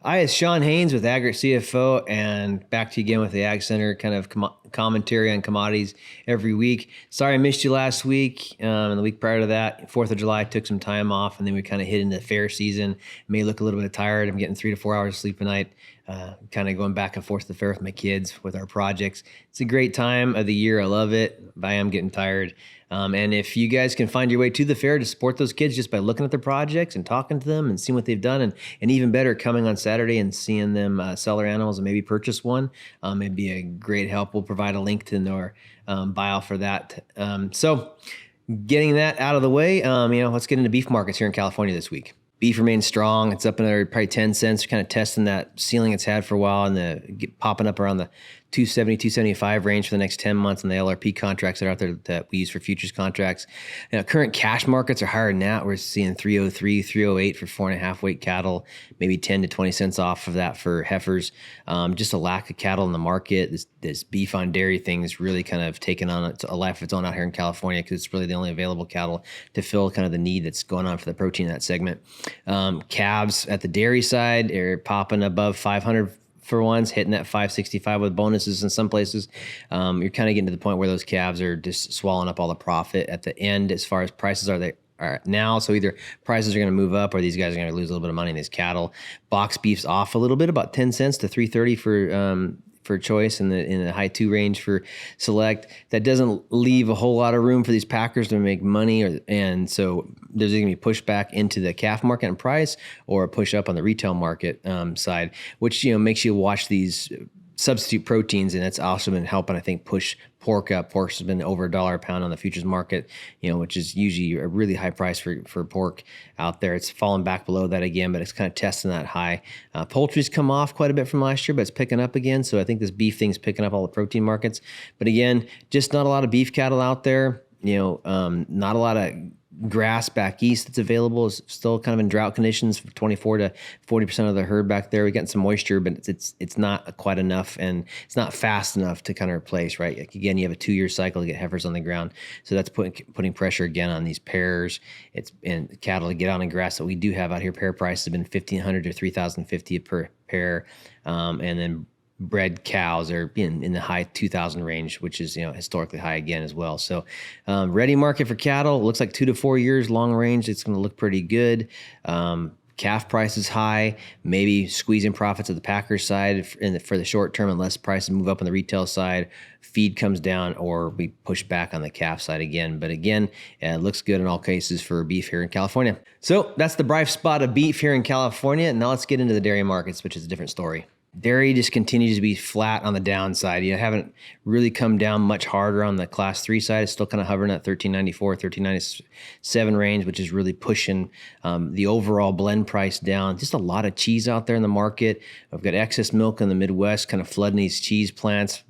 Hi, it's Sean Haynes with Agri CFO, and back to you again with the Ag Center kind of commentary on commodities every week. Sorry I missed you last week, and the week prior to that, 4th of July, took some time off, and then we kind of hit into fair season. May look a little bit tired. I'm getting 3 to 4 hours of sleep a night, kind of going back and forth to the fair with my kids with our projects. It's a great time of the year. I love it, but I am getting tired. And if you guys can find your way to the fair to support those kids just by looking at their projects and talking to them and seeing what they've done, and even better, coming on Saturday and seeing them sell their animals and maybe purchase one, it'd be a great help. We'll provide a link to our bio for that. So getting that out of the way, let's get into beef markets here in California this week. Beef remains strong. It's up another probably 10 cents, kind of testing that ceiling it's had for a while and popping up around the 270, 275 range for the next 10 months on the LRP contracts that are out there that we use for futures contracts. Current cash markets are higher than that. We're seeing 303, 308 for 4.5 weight cattle, maybe 10 to 20 cents off of that for heifers. Just a lack of cattle in the market. This beef on dairy thing is really kind of taken on a life of its own out here in California because it's really the only available cattle to fill kind of the need that's going on for the protein in that segment. Calves at the dairy side are popping above 500 for ones, hitting that 565 with bonuses in some places. You're kind of getting to the point where those calves are just swallowing up all the profit at the end as far as prices are now. So either prices are going to move up or these guys are going to lose a little bit of money in these cattle. Box beef's off a little bit, about 10 cents to 330 for choice in the high 2 range for select. That doesn't leave a whole lot of room for these packers to make money, and so there's going to be pushback into the calf market and price, or a push up on the retail market side, which makes you watch these substitute proteins, and that's also been helping, I think, push pork up. Pork's been over $1 a pound on the futures market, which is usually a really high price for pork out there. It's fallen back below that again, but it's kind of testing that high. Poultry's come off quite a bit from last year, but it's picking up again. So I think this beef thing's picking up all the protein markets. But again, just not a lot of beef cattle out there. Not a lot of grass back east that's available. Is still kind of in drought conditions for 24 to 40% of the herd back there. We're getting some moisture, but it's not quite enough, and it's not fast enough to kind of replace, right? Like again, you have a 2-year cycle to get heifers on the ground. So that's putting pressure again on these pairs. And cattle to get on the grass that we do have out here. Pair prices have been $1,500 to $3,050 per pair. And then bred cows are in the high 2,000 range, which is historically high again as well. So ready market for cattle looks like 2 to 4 years long range. It's going to look pretty good. Calf price is high, maybe squeezing profits at the packers side for the short term unless prices move up on the retail side, feed comes down, or we push back on the calf side again. But again, it looks good in all cases for beef here in California. So that's the bright spot of beef here in California. Now let's get into the dairy markets, which is a different story. Dairy just continues to be flat on the downside. You haven't really come down much harder on the class 3 side. It's still kind of hovering at 1394, 1397 range, which is really pushing the overall blend price down. Just a lot of cheese out there in the market. We've got excess milk in the Midwest kind of flooding these cheese plants,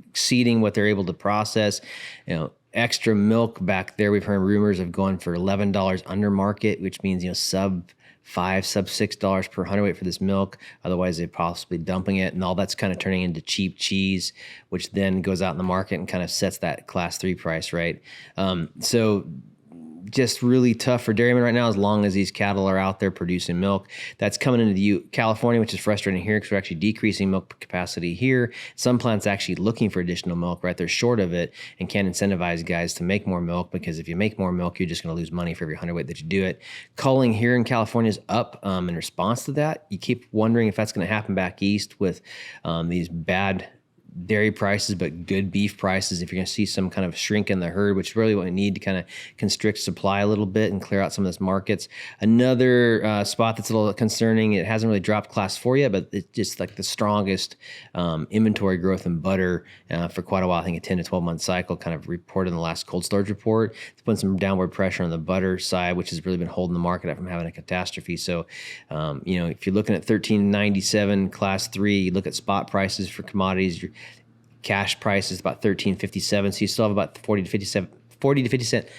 exceeding what they're able to process. Extra milk back there. We've heard rumors of going for $11 under market, which means, sub $6 per hundredweight for this milk. Otherwise, they're possibly dumping it, and all that's kind of turning into cheap cheese, which then goes out in the market and kind of sets that class 3 price, right? So just really tough for dairymen right now as long as these cattle are out there producing milk. That's coming into California, which is frustrating here because we're actually decreasing milk capacity here. Some plants actually looking for additional milk, right? They're short of it and can't incentivize guys to make more milk because if you make more milk, you're just going to lose money for every hundredweight that you do it. Culling here in California is up in response to that. You keep wondering if that's going to happen back east with these bad dairy prices, but good beef prices. If you're going to see some kind of shrink in the herd, which is really what we need to kind of constrict supply a little bit and clear out some of those markets. Another spot that's a little concerning, it hasn't really dropped class 4 yet, but it's just like the strongest inventory growth in butter for quite a while. I think a 10 to 12 month cycle kind of reported in the last cold storage report. It's putting some downward pressure on the butter side, which has really been holding the market up from having a catastrophe. So, if you're looking at 1397 class 3, you look at spot prices for commodities, your cash price is about 1357, so you still have about 40 to 50 cent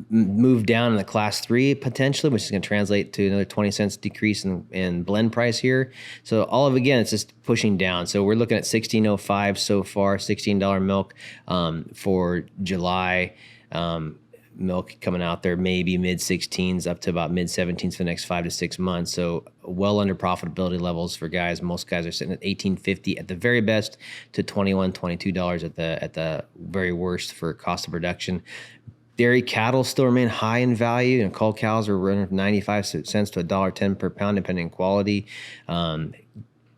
move down in the class 3 potentially, which is going to translate to another 20 cents decrease in blend price here. So all of, again, it's just pushing down. So we're looking at 1605 so far, $16 milk for July. milk coming out there, maybe mid 16s up to about mid 17s for the next 5 to 6 months. So well under profitability levels for guys. Most guys are sitting at $18.50 at the very best to $21, $22 at the very worst for cost of production. Dairy cattle still remain high in value, and cull cows are running from 95 cents to $1.10 per pound, depending on quality.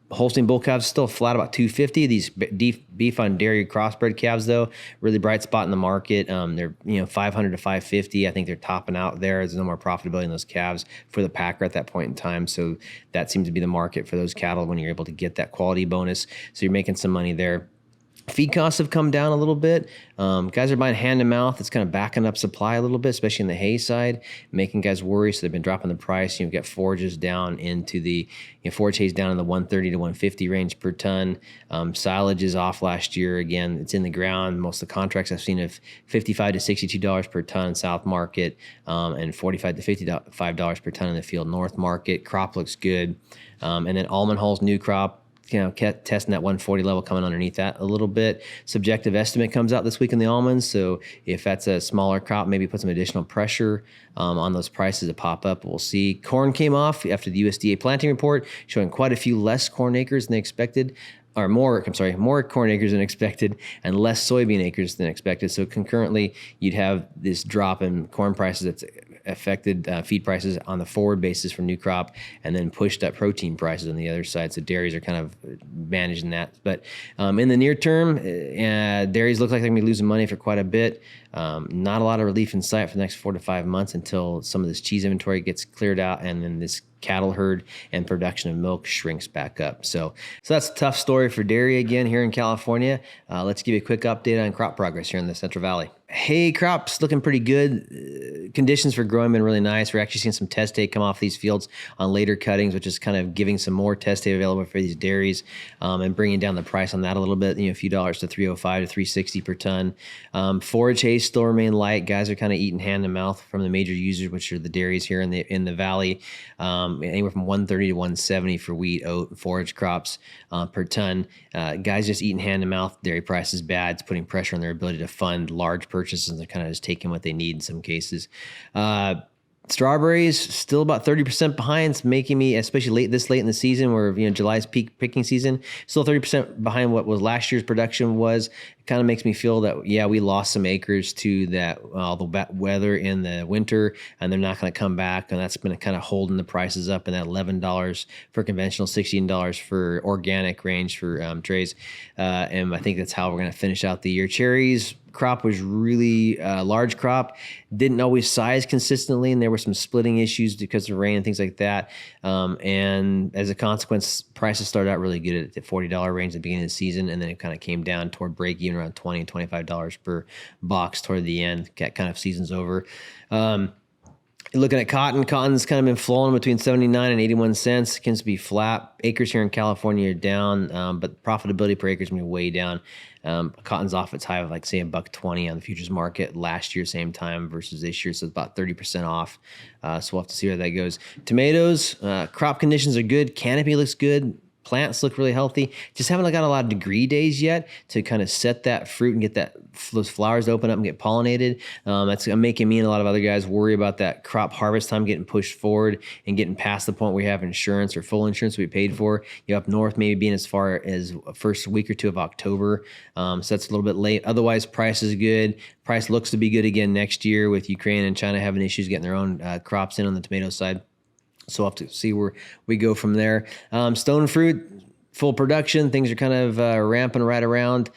Holstein bull calves still flat about $2.50. These beef on dairy crossbred calves, though, really bright spot in the market. They're $500 to $550. I think they're topping out there. There's no more profitability in those calves for the packer at that point in time. So that seems to be the market for those cattle when you're able to get that quality bonus. So you're making some money there. Feed costs have come down a little bit. Guys are buying hand to mouth. It's kind of backing up supply a little bit, especially in the hay side, making guys worry. So they've been dropping the price. You've got forages down into the forage hay's down in the 130 to 150 range per ton. Silage is off last year. Again, it's in the ground. Most of the contracts I've seen of $55 to $62 per ton in South Market, and $45 to $55 per ton in the Field North Market. Crop looks good. And then almond hulls, new crop, kept testing that 140 level, coming underneath that a little bit. Subjective estimate comes out this week in the almonds. So if that's a smaller crop, maybe put some additional pressure on those prices to pop up. We'll see. Corn came off after the USDA planting report, showing quite a few less corn acres than they expected. Or more corn acres than expected and less soybean acres than expected. So concurrently, you'd have this drop in corn prices that's affected feed prices on the forward basis for new crop, and then pushed up protein prices on the other side. So dairies are kind of managing that. But in the near term, dairies look like they're going to be losing money for quite a bit. Not a lot of relief in sight for the next 4 to 5 months until some of this cheese inventory gets cleared out, and then this cattle herd and production of milk shrinks back up. So that's a tough story for dairy again here in California. Let's give you a quick update on crop progress here in the Central Valley. Hay crops looking pretty good. Conditions for growing been really nice. We're actually seeing some test hay come off these fields on later cuttings, which is kind of giving some more test hay available for these dairies, and bringing down the price on that a little bit. A few dollars to $305 to $360 per ton. Forage hay still remain light. Guys are kind of eating hand to mouth from the major users, which are the dairies here in the valley. Anywhere from $130 to $170 for wheat, oat, and forage crops per ton. Guys just eating hand to mouth. Dairy price is bad. It's putting pressure on their ability to fund large purchases, and they're kind of just taking what they need in some cases. Strawberries still about 30% behind. It's making me, especially late in the season, where July's peak picking season, still 30% behind what was last year's production was. It kind of makes me feel that we lost some acres to that all the bad weather in the winter, and they're not going to come back, and that's been kind of holding the prices up in that $11 for conventional, $16 for organic range for trays, and I think that's how we're going to finish out the year. Cherries crop was really large crop, didn't always size consistently, and there were some splitting issues because of rain and things like that. And as a consequence, prices started out really good at the $40 range at the beginning of the season, and then it kind of came down toward break even around $20 and $25 per box toward the end. Kind of season's over. Looking at cotton's kind of been flowing between 79 and 81 cents. It tends to be flat. Acres here in California are down, but profitability per acre is going to be way down. Cotton's off its high of say $1.20 on the futures market last year, same time versus this year. So it's about 30% off. So we'll have to see where that goes. Tomatoes, crop conditions are good. Canopy looks good. Plants look really healthy. Just haven't got a lot of degree days yet to kind of set that fruit and get those flowers to open up and get pollinated. That's making me and a lot of other guys worry about that crop harvest time getting pushed forward and getting past the point where we have insurance or full insurance we paid for. Up north, maybe being as far as first week or two of October. So that's a little bit late. Otherwise, price is good. Price looks to be good again next year with Ukraine and China having issues getting their own crops in on the tomato side. So we'll have to see where we go from there. Stone fruit, full production. Things are kind of ramping right around.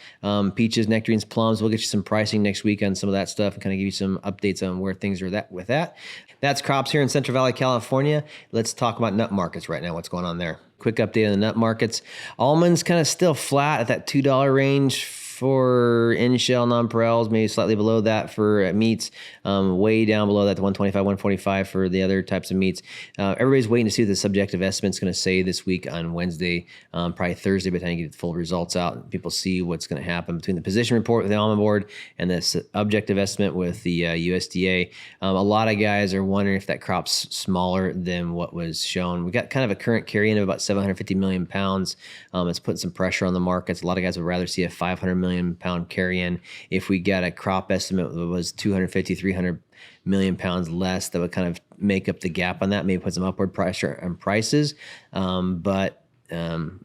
Peaches, nectarines, plums. We'll get you some pricing next week on some of that stuff and kind of give you some updates on where things are with that. That's crops here in Central Valley, California. Let's talk about nut markets right now. What's going on there? Quick update on the nut markets. Almonds kind of still flat at that $2 range for in-shell nonpareils, maybe slightly below that for meats, way down below that to 125, 145 for the other types of meats. Everybody's waiting to see what the subjective estimate's going to say this week on Wednesday, probably Thursday by the time you get the full results out and people see what's going to happen between the position report with the almond board and this objective estimate with the USDA. A lot of guys are wondering if that crop's smaller than what was shown. We got kind of a current carry-in of about 750 million pounds. It's putting some pressure on the markets. A lot of guys would rather see a 500 million pound carry-in. If we got a crop estimate that was 250, 300 million pounds less, that would kind of make up the gap on that, maybe put some upward pressure on prices.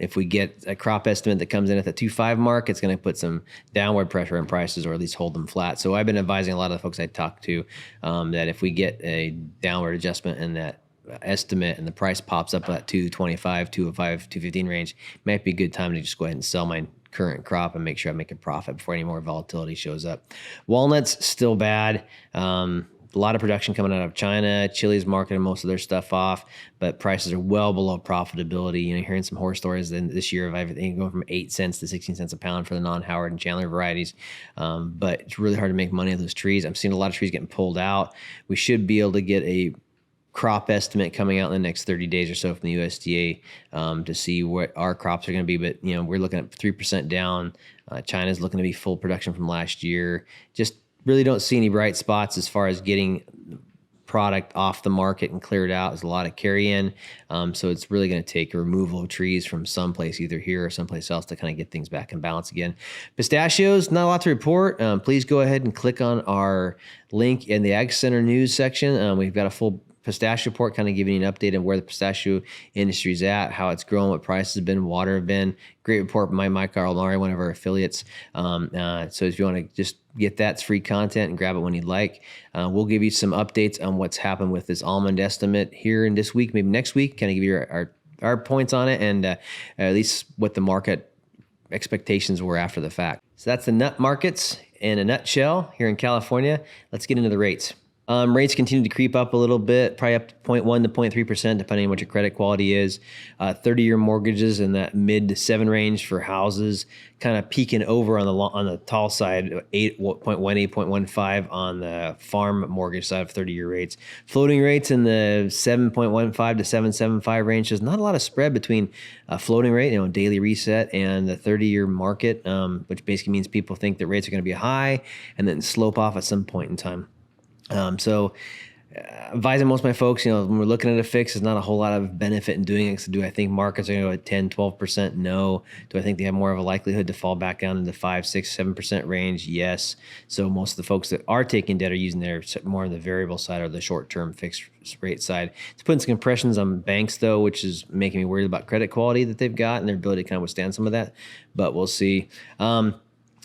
If we get a crop estimate that comes in at the 2.5 mark, it's going to put some downward pressure on prices, or at least hold them flat. So I've been advising a lot of the folks I talk to that if we get a downward adjustment in that estimate and the price pops up at 225, 205, 215 range, it might be a good time to just go ahead and sell my current crop and make sure I make a profit before any more volatility shows up. Walnuts still bad. A lot of production coming out of China. Chile's marketing most of their stuff off, but prices are well below profitability. You know, hearing some horror stories this year of everything going from 8 cents to 16 cents a pound for the non-Howard and Chandler varieties. But it's really hard to make money on those trees. I'm seeing a lot of trees getting pulled out. We should be able to get a crop estimate coming out in the next 30 days or so from the USDA to see what our crops are going to be. But, you know, we're looking at 3% down. China's looking to be full production from last year. Just really don't see any bright spots as far as getting product off the market and cleared out. There's a lot of carry-in. So it's really going to take a removal of trees from someplace, either here or someplace else, to kind of get things back in balance again. Pistachios, not a lot to report. Please go ahead and click on our link in the Ag Center news section. We've got a full pistachio report, kind of giving you an update on where the pistachio industry is at, how it's growing, what prices have been, water have been. Great report by Mike Arlari, one of our affiliates. So if you want to just get that, it's free content, and grab it when you'd like. We'll give you some updates on what's happened with this almond estimate here in this week, maybe next week, kind of give you our points on it, and at least what the market expectations were after the fact. So that's the nut markets in a nutshell here in California. Let's get into the rates. Rates continue to creep up a little bit, probably up to 0.1 to 0.3%, depending on what your credit quality is. 30-year mortgages in that mid to 7 range for houses, kind of peaking over on the tall side, 8.18, 8.15 on the farm mortgage side of 30-year rates. Floating rates in the 7.15 to 7.75 range. There's not a lot of spread between a floating rate, daily reset, and the 30-year market, which basically means people think that rates are going to be high and then slope off at some point in time. Advising most of my folks, when we're looking at a fix, there's not a whole lot of benefit in doing it. So do I think markets are going to go at 10, 12%? No. Do I think they have more of a likelihood to fall back down into 5, 6, 7% range? Yes. So most of the folks that are taking debt are using their more on the variable side or the short-term fixed rate side. It's putting some compressions on banks, though, which is making me worried about credit quality that they've got and their ability to kind of withstand some of that. But we'll see.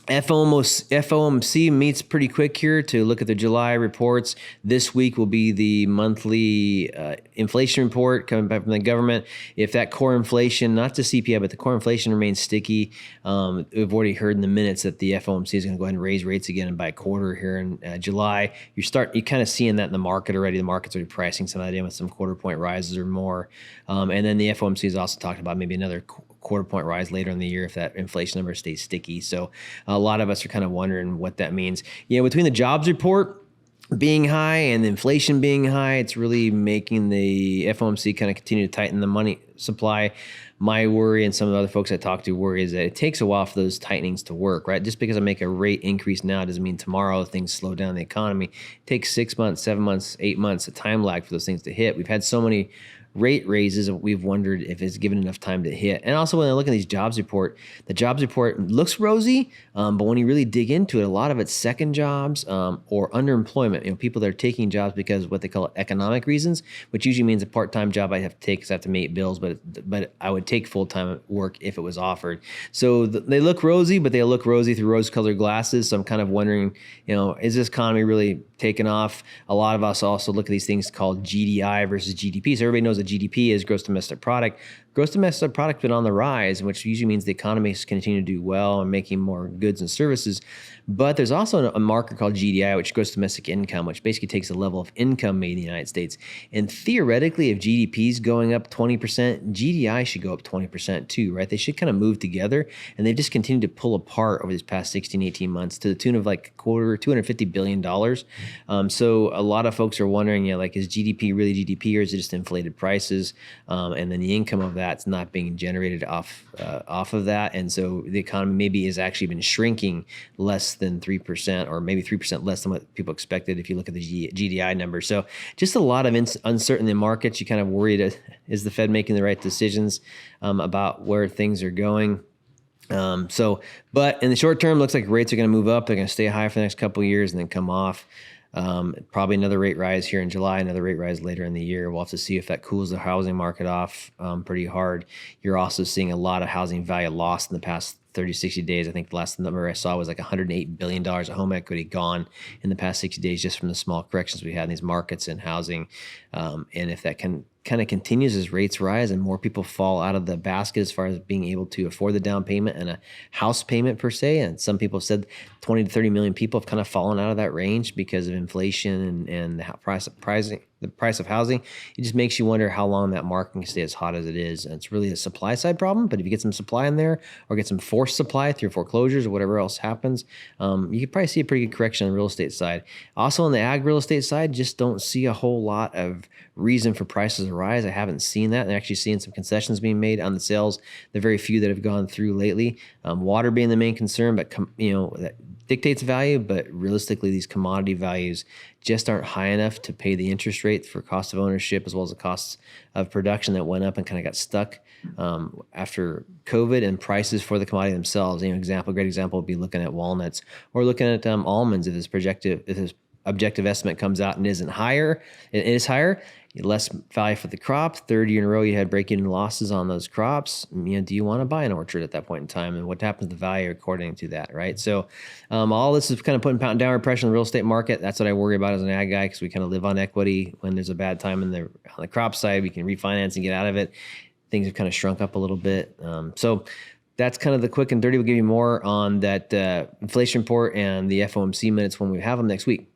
FOMC meets pretty quick here to look at the July reports. This week will be the monthly inflation report coming back from the government. If that core inflation, not the CPI, but the core inflation remains sticky, we've already heard in the minutes that the FOMC is going to go ahead and raise rates again by a quarter here in July. You're kind of seeing that in the market already. The market's already pricing some of that in with some quarter point rises or more. And then the FOMC has also talked about maybe another quarter point rise later in the year if that inflation number stays sticky. So a lot of us are kind of wondering what that means. Between the jobs report being high and the inflation being high, it's really making the FOMC kind of continue to tighten the money supply. My worry, and some of the other folks I talk to worry, is that it takes a while for those tightenings to work, right? Just because I make a rate increase now doesn't mean tomorrow things slow down the economy. It takes 6 months, 7 months, 8 months, a time lag for those things to hit. We've had so many rate raises, we've wondered if it's given enough time to hit. And also when I look at these jobs report, the jobs report looks rosy, but when you really dig into it, a lot of it's second jobs or underemployment. People that are taking jobs because of what they call economic reasons, which usually means a part-time job I have to take because I have to make bills, but I would take full-time work if it was offered. So they look rosy, but they look rosy through rose-colored glasses. So I'm kind of wondering, is this economy really taking off? A lot of us also look at these things called GDI versus GDP. So everybody knows that GDP is gross domestic product. Gross domestic product has been on the rise, which usually means the economy is continuing to do well and making more goods and services. But there's also a marker called GDI, which is gross domestic income, which basically takes the level of income made in the United States. And theoretically, if GDP is going up 20%, GDI should go up 20% too, right? They should kind of move together, and they've just continued to pull apart over these past 16, 18 months to the tune of like $250 billion. So a lot of folks are wondering, is GDP really GDP, or is it just inflated prices? And then the income of that's not being generated off of that. And so the economy maybe has actually been shrinking less than 3%, or maybe 3% less than what people expected if you look at the GDI number. So just a lot of uncertainty in the markets. You kind of worried, is the Fed making the right decisions about where things are going? But in the short term, looks like rates are going to move up. They're going to stay high for the next couple of years and then come off. Probably another rate rise here in July, another rate rise later in the year. We'll have to see if that cools the housing market off pretty hard. You're also seeing a lot of housing value lost in the past 30, 60 days. I think the last number I saw was like $108 billion of home equity gone in the past 60 days just from the small corrections we had in these markets and housing. And if that can kind of continues as rates rise and more people fall out of the basket as far as being able to afford the down payment and a house payment per se. And some people have said 20 to 30 million people have kind of fallen out of that range because of inflation and the price of housing. It just makes you wonder how long that market can stay as hot as it is. And it's really a supply side problem. But if you get some supply in there or get some forced supply through foreclosures or whatever else happens, you could probably see a pretty good correction on the real estate side. Also on the ag real estate side, just don't see a whole lot of reason for prices to rise. I haven't seen that. I'm actually seeing some concessions being made on the sales. The very few that have gone through lately. Water being the main concern, but that dictates value. But realistically, these commodity values just aren't high enough to pay the interest rate for cost of ownership as well as the costs of production that went up and kind of got stuck after COVID, and prices for the commodity themselves. Great example would be looking at walnuts or looking at almonds. If this objective estimate comes out and isn't higher, it is higher, less value for the crop. Third year in a row, you had break-even losses on those crops. Do you want to buy an orchard at that point in time? And what happens to the value according to that, right? So all this is kind of putting downward pressure on the real estate market. That's what I worry about as an ag guy, because we kind of live on equity. When there's a bad time on the crop side, we can refinance and get out of it. Things have kind of shrunk up a little bit. So that's kind of the quick and dirty. We'll give you more on that inflation report and the FOMC minutes when we have them next week.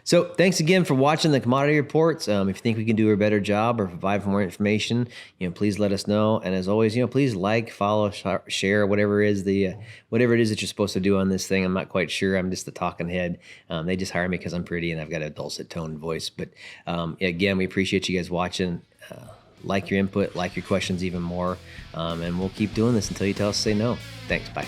So thanks again for watching the commodity reports. If you think we can do a better job or provide more information, please let us know. And as always, please like, follow, share, whatever it is that you're supposed to do on this thing. I'm not quite sure. I'm just the talking head. They just hire me because I'm pretty and I've got a dulcet tone voice. But again, we appreciate you guys watching. Like your input, like your questions even more. And we'll keep doing this until you tell us to say no. Thanks. Bye.